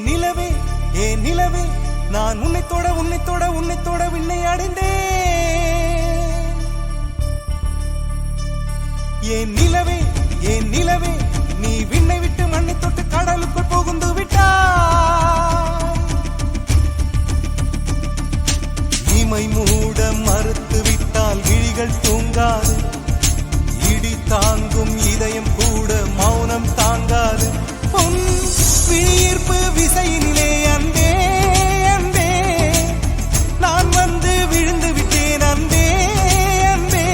நிலவே ஏ நிலவே நான் உன்னை தொட விண்ணை அடைந்தேன். ஏன் நிலவே நீ விண்ணை விட்டு மண்ணை தொட்டு கடலுக்குள் புகுந்து விட்டாய். இமை மூட மறுத்து விட்டால் விழிகள் தூங்காது, இடி தாங்கும் இதயம் கூட மௌனம் தாங்காது. விழியீர்ப்பு விசையினிலே அன்பே அன்பே நான் வந்து விழுந்து விட்டேன் அன்பே அன்பே.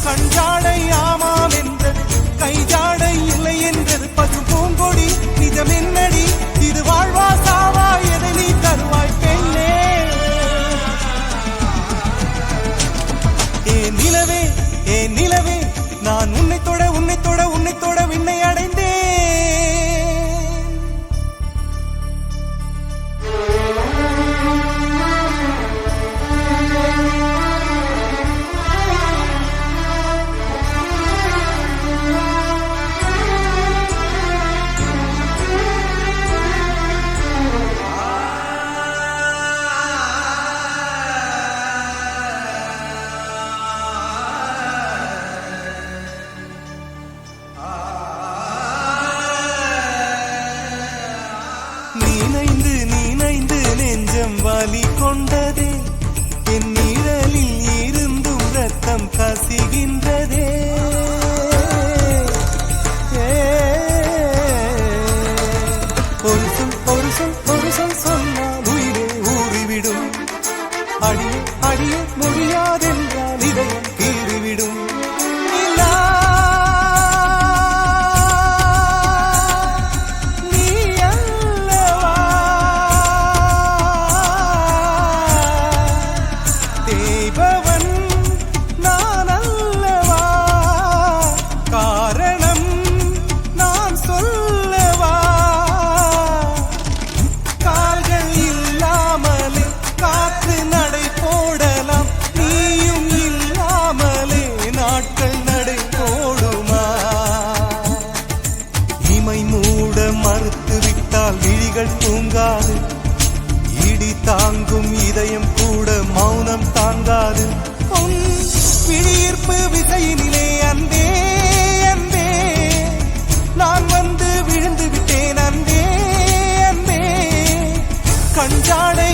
கஞ்சாடை ஆமாம் என்றது, கைஜாடை இல்லை என்றது பசு பூங்கொடி. நிஜம் என்னடி இது, வாழ்வா சாவா, எதை நீ தருவாய் பெண்ணே. ஏ நிலவே நான் உன்னை தொட விண்ணை அடைந்தேன். நீனைந்து நெஞ்சம் வலி கொண்டதே, என் நிழலில் இருந்தும் ரத்தம் கசிகின்றதே. ஒரு சொல் சொன்னால் உயிரே ஊறிவிடும், அடியே முடியாதென்றால் இதயம் கீறிவிடும். தூங்காது, இடி தாங்கும் இதயம் கூட மௌனம் தாங்காது. விழியீர்ப்பு விசையினிலே அன்பே அன்பே நான் வந்து விழுந்து விட்டேன் அன்பே அன்பே. கஞ்சாடை